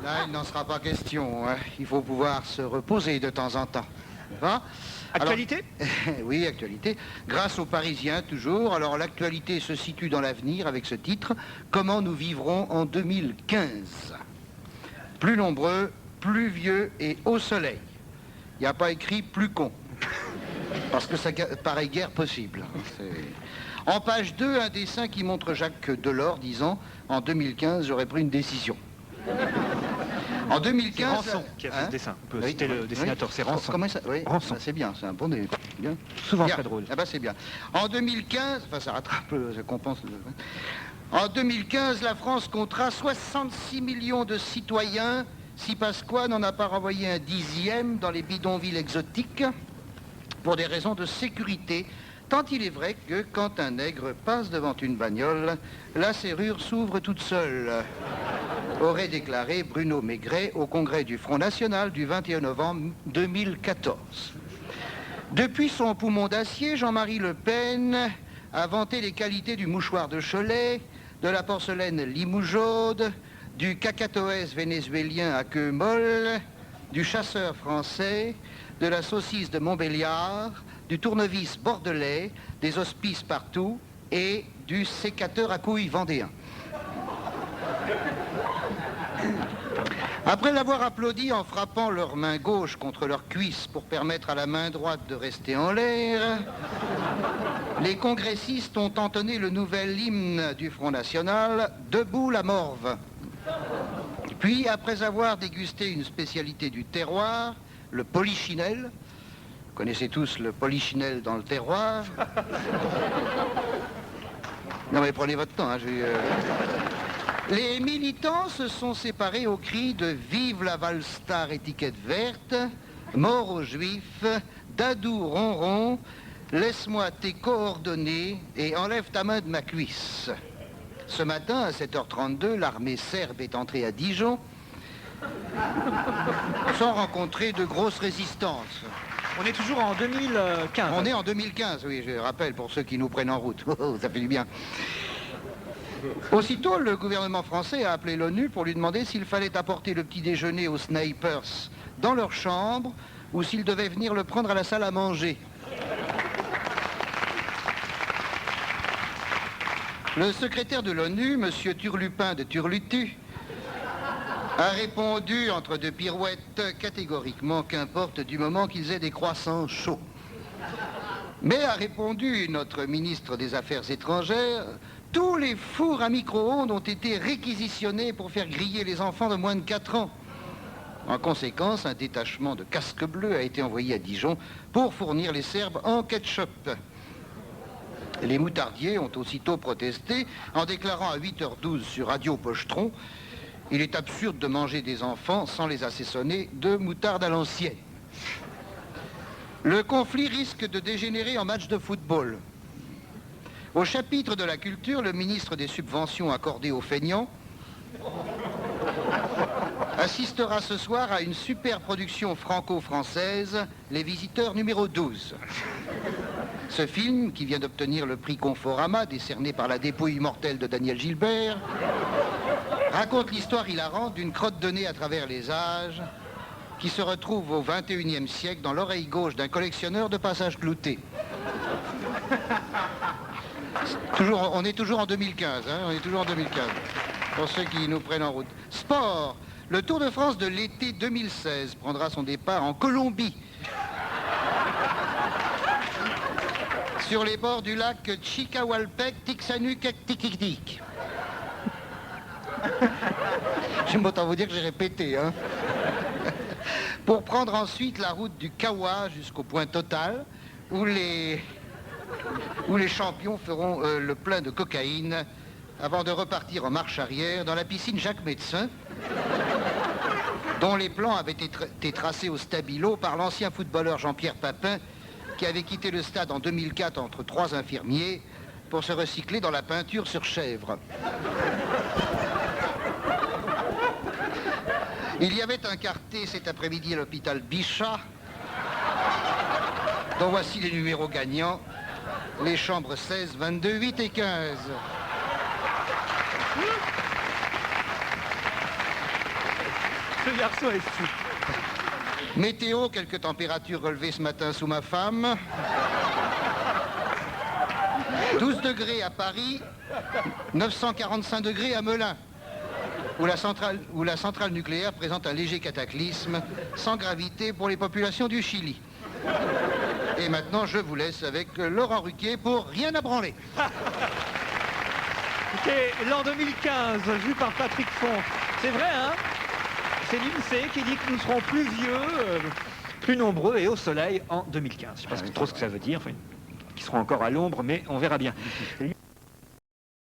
Là, il n'en sera pas question. Hein. Il faut pouvoir se reposer de temps en temps. Va. Actualité? Alors, oui, actualité. Grâce aux Parisiens, toujours. Alors, l'actualité se situe dans l'avenir avec ce titre. Comment nous vivrons en 2015? Plus nombreux, plus vieux et au soleil. Il n'y a pas écrit plus con. Parce que ça paraît guère possible. En page 2, un dessin qui montre Jacques Delors disant « En 2015, j'aurais pris une décision ». En 2015... Ranson qui a fait ce dessin. On peut citer le dessinateur, c'est Ranson. Comment ça? Oui, Ranson. C'est bien, c'est un bon dessin. Bien. Souvent Bien. très drôle. Ah bah c'est bien. En 2015, enfin ça rattrape, ça compense. En 2015, la France comptera 66 millions de citoyens si Pasqua n'en a pas renvoyé un 10e dans les bidonvilles exotiques pour des raisons de sécurité. Tant il est vrai que quand un nègre passe devant une bagnole, la serrure s'ouvre toute seule, aurait déclaré Bruno Maigret au congrès du Front National du 21 novembre 2014. Depuis son poumon d'acier, Jean-Marie Le Pen a vanté les qualités du mouchoir de Cholet, de la porcelaine Limougeaude, du cacatoès vénézuélien à queue molle, du chasseur français, de la saucisse de Montbéliard, du tournevis bordelais, des hospices partout et du sécateur à couilles vendéen. Après l'avoir applaudi en frappant leur main gauche contre leur cuisse pour permettre à la main droite de rester en l'air, les congressistes ont entonné le nouvel hymne du Front National, « Debout la morve ». Puis, après avoir dégusté une spécialité du terroir, le polichinelle, vous connaissez tous le polichinelle dans le terroir. Non mais prenez votre temps, hein, Les militants se sont séparés au cri de « Vive la Valstar étiquette verte »,« Mort aux Juifs »,« Dadou ronron »,« Laisse-moi tes coordonnées et enlève ta main de ma cuisse ». Ce matin, à 7h32, l'armée serbe est entrée à Dijon sans rencontrer de grosses résistances. On est toujours en 2015. On est en 2015, oui, je rappelle pour ceux qui nous prennent en route. Ça fait du bien. Aussitôt, le gouvernement français a appelé l'ONU pour lui demander s'il fallait apporter le petit déjeuner aux snipers dans leur chambre ou s'ils devaient venir le prendre à la salle à manger. Le secrétaire de l'ONU, M. Turlupin de Turlutu, a répondu entre deux pirouettes catégoriquement qu'importe du moment qu'ils aient des croissants chauds. Mais a répondu notre ministre des Affaires étrangères, tous les fours à micro-ondes ont été réquisitionnés pour faire griller les enfants de moins de 4 ans. En conséquence, un détachement de casques bleus a été envoyé à Dijon pour fournir les Serbes en ketchup. Les moutardiers ont aussitôt protesté en déclarant à 8h12 sur Radio Pochetron « Il est absurde de manger des enfants sans les assaisonner de moutarde à l'ancienne ». Le conflit risque de dégénérer en match de football. Au chapitre de la culture, le ministre des subventions accordées aux feignants assistera ce soir à une super production franco-française, Les Visiteurs numéro 12. Ce film, qui vient d'obtenir le prix Conforama, décerné par la dépouille mortelle de Daniel Gilbert, raconte l'histoire hilarante d'une crotte de nez à travers les âges qui se retrouve au XXIe siècle dans l'oreille gauche d'un collectionneur de passages cloutés. On est toujours en 2015, hein, on est toujours en 2015, pour ceux qui nous prennent en route. Sport, le Tour de France de l'été 2016 prendra son départ en Colombie, sur les bords du lac Chicahualpec, Tixanu-Tikik. J'aime autant vous dire que j'ai répété, hein. Pour prendre ensuite la route du Kawa jusqu'au point total, où les champions feront le plein de cocaïne avant de repartir en marche arrière dans la piscine Jacques Médecin, dont les plans avaient été tracés au stabilo par l'ancien footballeur Jean-Pierre Papin, qui avait quitté le stade en 2004 entre 3 infirmiers pour se recycler dans la peinture sur chèvre. Il y avait un quartier cet après-midi à l'hôpital Bichat, dont voici les numéros gagnants, les chambres 16, 22, 8 et 15. Ce garçon est fou. Météo, quelques températures relevées ce matin sous ma femme. 12 degrés à Paris, 945 degrés à Melun, où la centrale nucléaire présente un léger cataclysme, sans gravité pour les populations du Chili. Et maintenant, je vous laisse avec Laurent Ruquier pour Rien à branler. Écoutez, l'an 2015, vu par Patrick Font. C'est vrai, hein? C'est l'INSEE qui dit que nous serons plus vieux, plus nombreux et au soleil en 2015. Je ne sais pas trop ce que ça veut dire, enfin, qui seront encore à l'ombre, mais on verra bien.